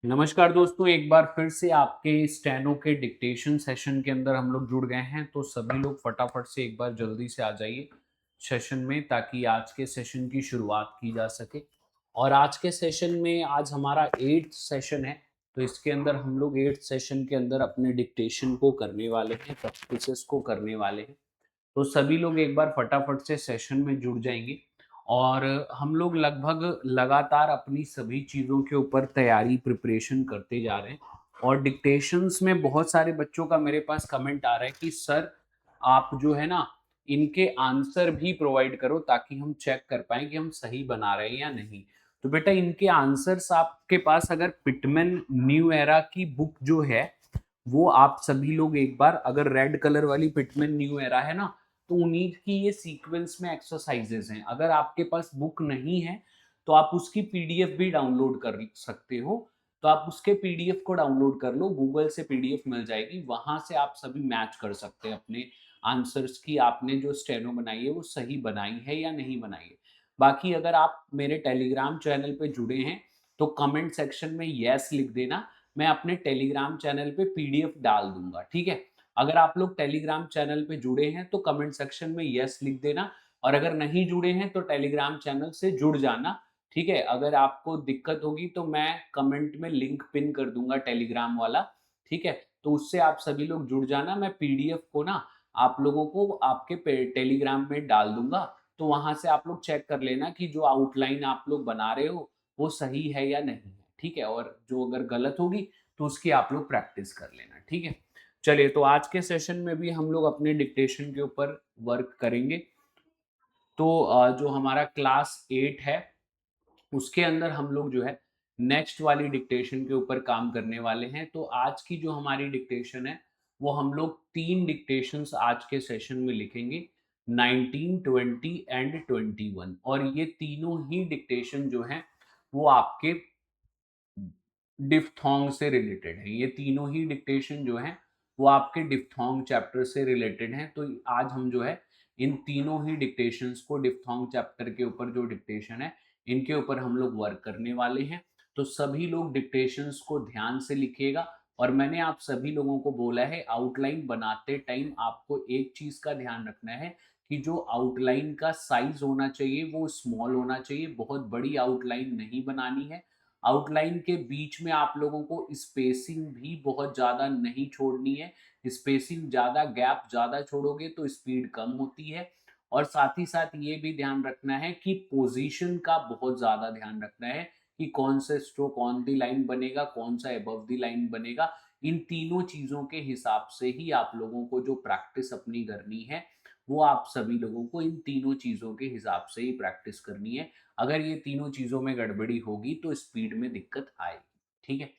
नमस्कार दोस्तों, एक बार फिर से आपके स्टेनो के डिक्टेशन सेशन के अंदर हम लोग जुड़ गए हैं। तो सभी लोग फटाफट से एक बार जल्दी से आ जाइए सेशन में, ताकि आज के सेशन की शुरुआत की जा सके। और आज के सेशन में आज हमारा 8th सेशन है। तो इसके अंदर हम लोग 8th सेशन के अंदर अपने डिक्टेशन को करने वाले हैं, प्रैक्टिसेस को करने वाले हैं। तो सभी लोग एक बार फटाफट से सेशन में जुड़ जाएंगे। और हम लोग लगभग लगातार अपनी सभी चीज़ों के ऊपर तैयारी प्रिपरेशन करते जा रहे हैं। और डिक्टेशंस में बहुत सारे बच्चों का मेरे पास कमेंट आ रहा है कि सर, आप जो है ना, इनके आंसर भी प्रोवाइड करो ताकि हम चेक कर पाएं कि हम सही बना रहे हैं या नहीं। तो बेटा, इनके आंसर्स आपके पास अगर पिटमैन न्यू एरा की बुक जो है, वो आप सभी लोग एक बार, अगर रेड कलर वाली पिटमैन न्यू एरा है ना, तो उन्हीं की ये सीक्वेंस में एक्सरसाइजेज हैं। अगर आपके पास बुक नहीं है तो आप उसकी पीडीएफ भी डाउनलोड कर सकते हो। तो आप उसके पीडीएफ को डाउनलोड कर लो, गूगल से पीडीएफ मिल जाएगी, वहां से आप सभी मैच कर सकते हैं अपने आंसर्स की, आपने जो स्टेनो बनाई है वो सही बनाई है या नहीं बनाई है। बाकी अगर आप मेरे टेलीग्राम चैनल पे जुड़े हैं तो कमेंट सेक्शन में यस लिख देना। मैं अपने टेलीग्राम चैनल पे पीडीएफ डाल दूंगा, ठीक है। अगर आप लोग टेलीग्राम चैनल पे जुड़े हैं तो कमेंट सेक्शन में यस लिख देना। और अगर नहीं जुड़े हैं तो टेलीग्राम चैनल से जुड़ जाना, ठीक है। अगर आपको दिक्कत होगी तो मैं कमेंट में लिंक पिन कर दूंगा टेलीग्राम वाला, ठीक है। तो उससे आप सभी लोग जुड़ जाना। मैं पीडीएफ को ना आप लोगों को आपके टेलीग्राम में डाल दूंगा। तो वहां से आप लोग चेक कर लेना कि जो आउटलाइन आप लोग बना रहे हो वो सही है या नहीं है, ठीक है। और जो अगर गलत होगी तो उसकी आप लोग प्रैक्टिस कर लेना, ठीक है। चलिए, तो आज के सेशन में भी हम लोग अपने डिक्टेशन के ऊपर वर्क करेंगे। तो जो हमारा क्लास 8 है उसके अंदर हम लोग जो है नेक्स्ट वाली डिक्टेशन के ऊपर काम करने वाले हैं। तो आज की जो हमारी डिक्टेशन है वो हम लोग 3 डिक्टेशंस आज के सेशन में लिखेंगे, 19, 20 एंड 21। और ये तीनों ही डिक्टेशन जो हैं वो आपके डिफ्थोंग से रिलेटेड है। ये तीनों ही डिक्टेशन जो हैं वो आपके डिफ्थोंग चैप्टर से रिलेटेड हैं। तो आज हम जो है इन तीनों ही डिक्टेशंस को, डिफ्थोंग चैप्टर के ऊपर जो डिक्टेशन है इनके ऊपर हम लोग वर्क करने वाले हैं। तो सभी लोग डिक्टेशंस को ध्यान से लिखिएगा। और मैंने आप सभी लोगों को बोला है, आउटलाइन बनाते टाइम आपको एक चीज का ध्यान रखना है कि जो आउटलाइन का साइज होना चाहिए वो स्मॉल होना चाहिए। बहुत बड़ी आउटलाइन नहीं बनानी है। आउटलाइन के बीच में आप लोगों को स्पेसिंग भी बहुत ज़्यादा नहीं छोड़नी है। स्पेसिंग ज़्यादा, गैप ज़्यादा छोड़ोगे तो स्पीड कम होती है। और साथ ही साथ ये भी ध्यान रखना है कि पोजीशन का बहुत ज़्यादा ध्यान रखना है कि कौन सा स्ट्रोक ऑन दी लाइन बनेगा, कौन सा अबव दी लाइन बनेगा। इन तीनों चीज़ों के हिसाब से ही आप लोगों को जो प्रैक्टिस अपनी करनी है वो आप सभी लोगों को इन तीनों चीज़ों के हिसाब से ही प्रैक्टिस करनी है। अगर ये तीनों चीज़ों में गड़बड़ी होगी तो स्पीड में दिक्कत आएगी, ठीक है।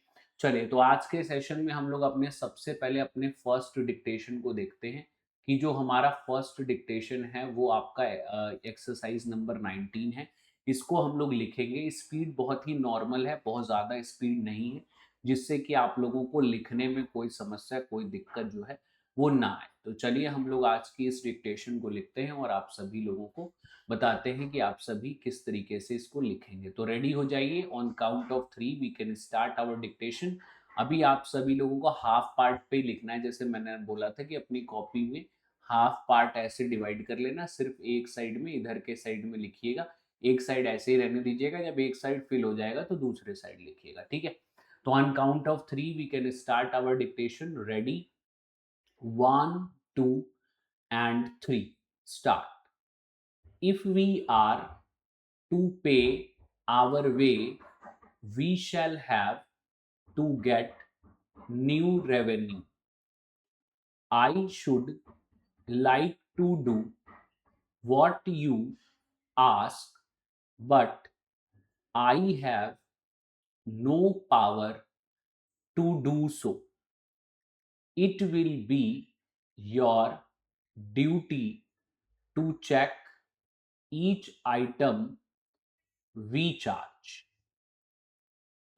चलिए, तो आज के सेशन में हम लोग अपने सबसे पहले अपने फर्स्ट डिक्टेशन को देखते हैं कि जो हमारा फर्स्ट डिक्टेशन है वो आपका एक्सरसाइज नंबर 19 है। इसको हम लोग लिखेंगे। स्पीड बहुत ही नॉर्मल है, बहुत ज़्यादा स्पीड नहीं है, जिससे कि आप लोगों को लिखने में कोई समस्या, कोई दिक्कत जो है वो ना आए। तो चलिए हम लोग आज की इस डिक्टेशन को लिखते हैं और आप सभी लोगों को बताते हैं कि आप सभी किस तरीके से इसको लिखेंगे। तो रेडी हो जाइए। On count of 3 we can start our dictation. अभी आप सभी लोगों को हाफ पार्ट पे लिखना है। जैसे मैंने बोला था कि अपनी कॉपी में हाफ पार्ट ऐसे डिवाइड कर लेना, सिर्फ एक साइड में, इधर के साइड में लिखिएगा। एक साइड ऐसे ही रहने दीजिएगा, जब एक साइड फिल हो जाएगा तो दूसरे साइड लिखिएगा, ठीक है। तो on count of 3 we can start our dictation. Ready, 1, 2 and 3, start. If we are to pay our way, we shall have to get new revenue. I should like to do what you ask, but I have no power to do so. It will be your duty to check each item we charge.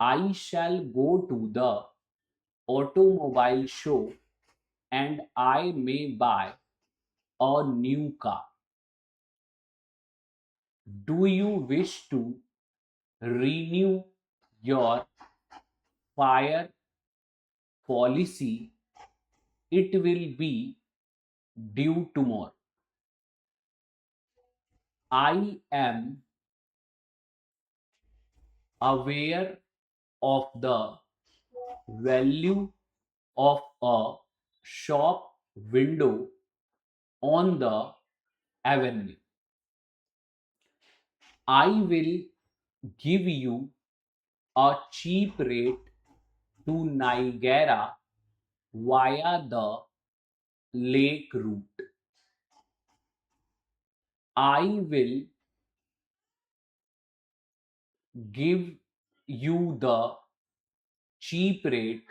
I shall go to the automobile show and I may buy a new car. Do you wish to renew your fire policy, it will be due tomorrow. I am aware of the value of a shop window on the avenue. I will give you a cheap rate to Niagara via the lake route. I will give you the cheap rate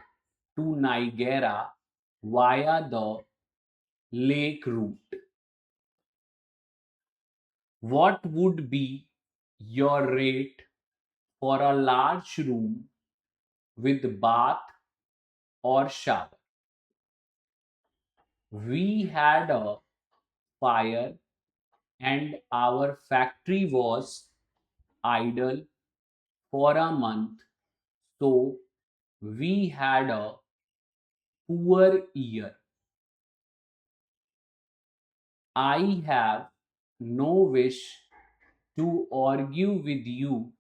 to Niagara via the lake route. What would be your rate for a large room with bath or shower? We had a fire and our factory was idle for a month, so we had a poor year. I have no wish to argue with you,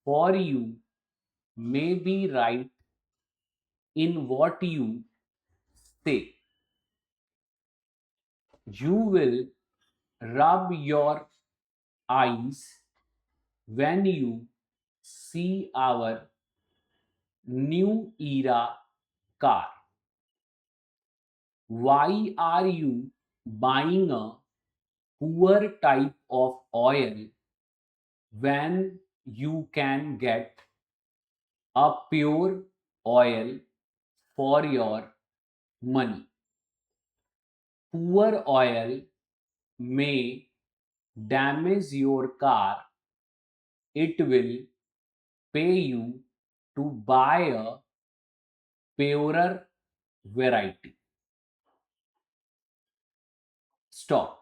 for you may be right in what you say. You will rub your eyes when you see our new era car. Why are you buying a poor type of oil when you can get a pure oil for your money? Poor oil may damage your car. It will pay you to buy a purer variety. Stop.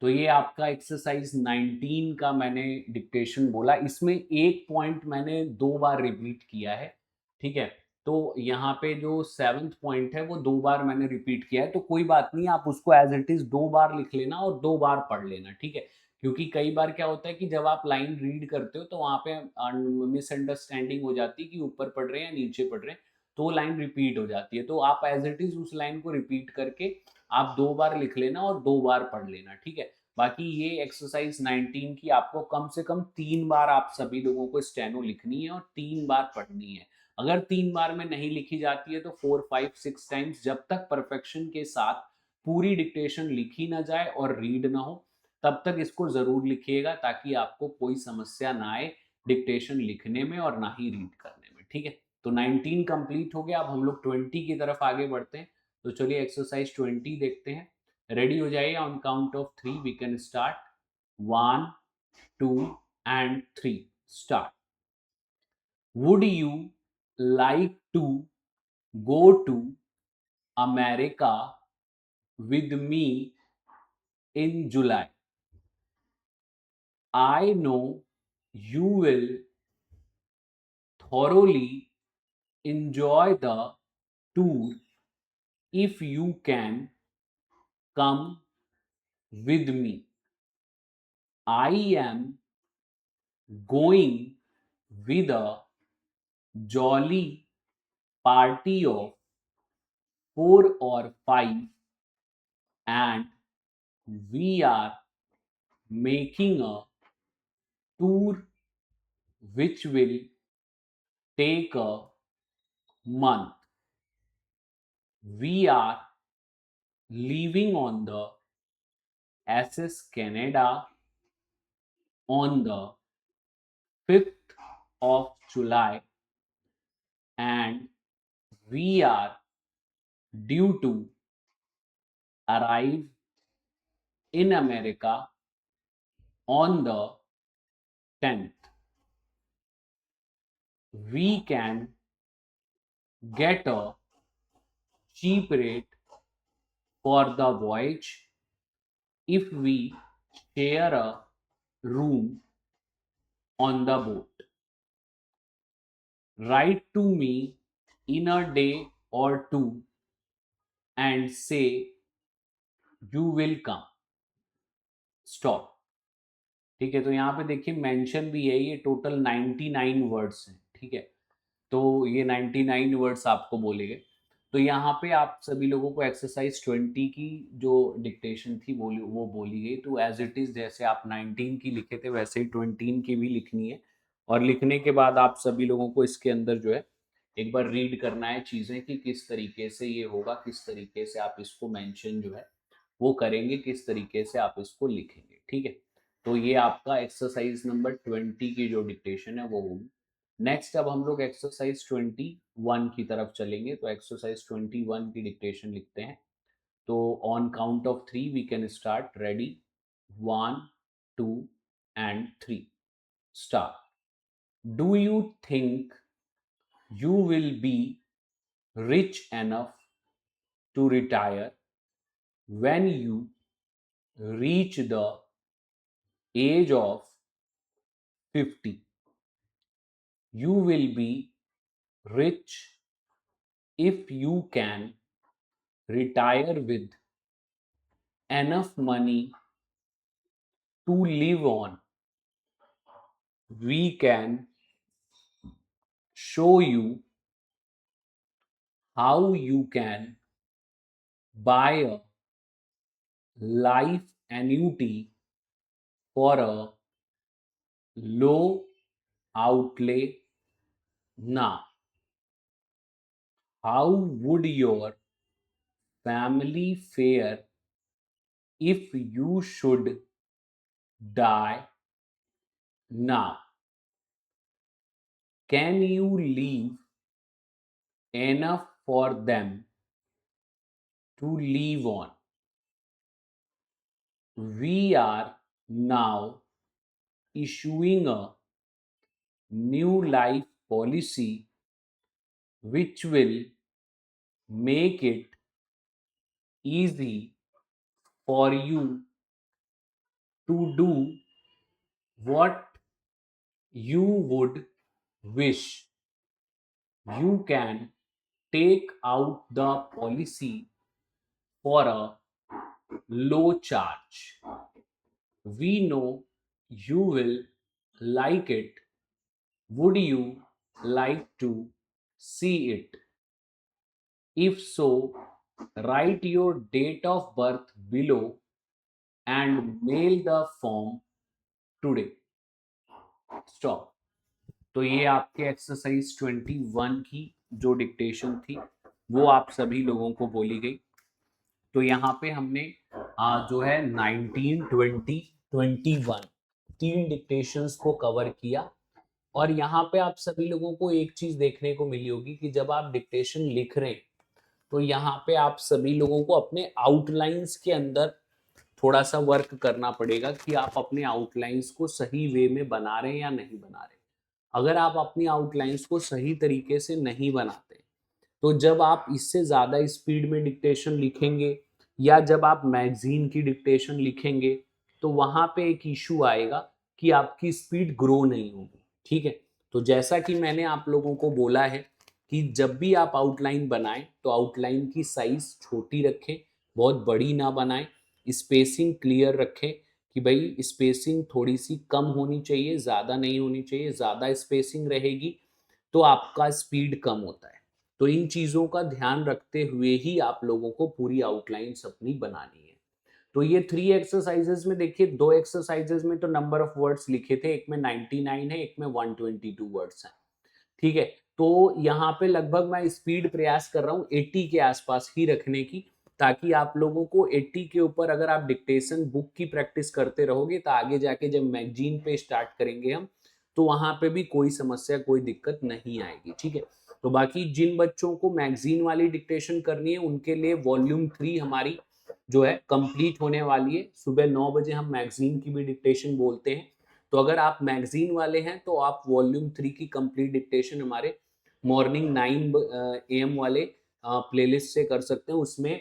तो ये आपका exercise 19 का मैंने dictation बोला, इसमें एक point मैंने 2 बार repeat किया है, ठीक है। तो यहाँ पे जो 7th पॉइंट है वो 2 बार मैंने रिपीट किया है, तो कोई बात नहीं, आप उसको एज इट इज 2 बार लिख लेना और 2 बार पढ़ लेना, ठीक है। क्योंकि कई बार क्या होता है कि जब आप लाइन रीड करते हो तो वहां पे मिसअंडरस्टैंडिंग हो जाती है कि ऊपर पढ़ रहे हैं या नीचे पढ़ रहे हैं, तो लाइन रिपीट हो जाती है। तो आप एज इट इज उस लाइन को रिपीट करके आप 2 बार लिख लेना और 2 बार पढ़ लेना, ठीक है। बाकी ये एक्सरसाइज 19 की आपको कम से कम 3 बार आप सभी लोगों को स्टेनो लिखनी है और 3 बार पढ़नी है। अगर 3 बार में नहीं लिखी जाती है तो 4, 5, 6 टाइम्स, जब तक परफेक्शन के साथ पूरी डिक्टेशन लिखी ना जाए और रीड ना हो, तब तक इसको जरूर लिखिएगा, ताकि आपको कोई समस्या ना आए डिक्टेशन लिखने में और ना ही रीड करने में, ठीक है। तो 19 कंप्लीट हो गया, अब हम लोग 20 की तरफ आगे बढ़ते हैं। तो चलिए एक्सरसाइज 20 देखते हैं। रेडी हो जाइए, on count of 3 we can start. 1, 2 and 3 start. Would you like to go to America with me in July? I know you will thoroughly enjoy the tour if you can come with me. I am going with a jolly party of 4 or 5, and we are making a tour which will take a month. We are leaving on the SS Canada on the 5th of July, and we are due to arrive in America on the 10th. We can get a cheap rate for the voyage if we share a room on the boat. Write to me in a day or two and say you will come, stop. ठीक है, तो यहाँ पे देखिए mention भी है, ये total 99 words हैं। ठीक है, तो ये 99 वर्ड्स आपको बोले गए। तो यहाँ पे आप सभी लोगों को एक्सरसाइज 20 की जो डिक्टेशन थी वो बोली गई। तो एज इट इज जैसे आप 19 की लिखे थे वैसे ही 20 की भी लिखनी है। और लिखने के बाद आप सभी लोगों को इसके अंदर जो है एक बार रीड करना है चीज़ें कि किस तरीके से ये होगा, किस तरीके से आप इसको मेंशन जो है वो करेंगे, किस तरीके से आप इसको लिखेंगे। ठीक है, तो ये आपका एक्सरसाइज नंबर 20 की जो डिक्टेशन है वो होगी। नेक्स्ट अब हम लोग एक्सरसाइज 21 की तरफ चलेंगे। तो एक्सरसाइज 21 की डिक्टेशन लिखते हैं। तो on count of 3 we can start. Ready, 1 2 and 3, start. Do you think you will be rich enough to retire when you reach the age of 50? You will be rich if you can retire with enough money to live on. We can show you how you can buy a life annuity for a low outlay now. How would your family fare if you should die now? Can you leave enough for them to live on? We are now issuing a new life policy which will make it easy for you to do what you would wish. You can take out the policy for a low charge. We know you will like it. Would you like to see it? If so, write your date of birth below and mail the form today. Stop. तो ये आपके exercise 21 की जो dictation थी वो आप सभी लोगों को बोली गई। तो यहाँ पे हमने जो है 19, 20, 21 तीन डिक्टेशंस को कवर किया। और यहाँ पे आप सभी लोगों को एक चीज देखने को मिली होगी कि जब आप डिक्टेशन लिख रहे हैं तो यहाँ पे आप सभी लोगों को अपने आउटलाइंस के अंदर थोड़ा सा वर्क करना पड़ेगा कि आप अपने आउटलाइंस को सही वे में बना रहे हैं या नहीं बना रहे। अगर आप अपनी आउटलाइंस को सही तरीके से नहीं बनाते तो जब आप इससे ज़्यादा स्पीड में डिक्टेशन लिखेंगे या जब आप मैगजीन की डिक्टेशन लिखेंगे तो वहाँ पे एक इशू आएगा कि आपकी स्पीड ग्रो नहीं होगी। ठीक है, तो जैसा कि मैंने आप लोगों को बोला है कि जब भी आप आउटलाइन बनाएं तो आउटलाइन की साइज छोटी रखें, बहुत बड़ी ना बनाएं, स्पेसिंग क्लियर रखें कि भाई स्पेसिंग थोड़ी सी कम होनी चाहिए, ज़्यादा नहीं होनी चाहिए। ज़्यादा स्पेसिंग रहेगी तो आपका स्पीड कम होता है। तो इन चीज़ों का ध्यान रखते हुए ही आप लोगों को पूरी आउटलाइंस अपनी बनानी है। तो ये 3 एक्सरसाइजेज में देखिए, 2 एक्सरसाइजेज में तो नंबर ऑफ वर्ड्स लिखे थे, एक में 99 है, एक में 122 वर्ड्स हैं। ठीक है, तो यहाँ पे लगभग मैं स्पीड प्रयास कर रहा हूँ 80 के आसपास ही रखने की, ताकि आप लोगों को 80 के ऊपर अगर आप डिक्टेशन बुक की प्रैक्टिस करते रहोगे तो आगे जाके जब मैगजीन पे स्टार्ट करेंगे हम तो वहां पे भी कोई समस्या, कोई दिक्कत नहीं आएगी। ठीक है, तो बाकी जिन बच्चों को मैगजीन वाली डिक्टेशन करनी है उनके लिए वॉल्यूम 3 हमारी जो है कंप्लीट होने वाली है। सुबह 9 बजे हम मैगजीन की भी डिक्टेशन बोलते हैं। तो अगर आप मैगजीन वाले हैं तो आप वॉल्यूम 3 की कंप्लीट डिक्टेशन हमारे मॉर्निंग 9 AM वाले प्लेलिस्ट से कर सकते हैं। उसमें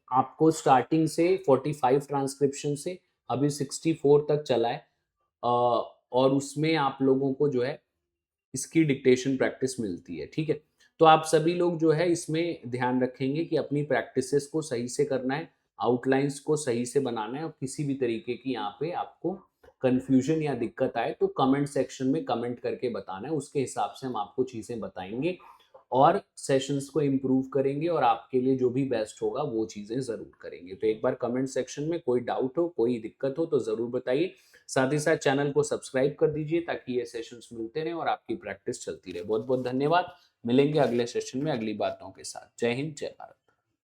आपको स्टार्टिंग से 45 ट्रांसक्रिप्शन से अभी 64 तक चला है। और उसमें आप लोगों को जो है इसकी डिक्टेशन प्रैक्टिस मिलती है, ठीक है। तो आप सभी लोग जो है इसमें ध्यान रखेंगे कि अपनी प्रैक्टिसेस को सही से करना है, आउटलाइंस को सही से बनाना है, और किसी भी तरीके की यहाँ पे आपको कंफ्यूजन या दिक्कत आए तो कमेंट सेक्शन में कमेंट करके बताना है, उसके हिसाब से हम आपको चीज़ें बताएंगे और सेशंस को इम्प्रूव करेंगे और आपके लिए जो भी बेस्ट होगा वो चीज़ें ज़रूर करेंगे। तो एक बार कमेंट सेक्शन में कोई डाउट हो, कोई दिक्कत हो तो ज़रूर बताइए। साथ ही साथ चैनल को सब्सक्राइब कर दीजिए ताकि ये सेशंस मिलते रहें और आपकी प्रैक्टिस चलती रहे। बहुत बहुत धन्यवाद। मिलेंगे अगले सेशन में अगली बातों के साथ। जय हिंद, जय भारत।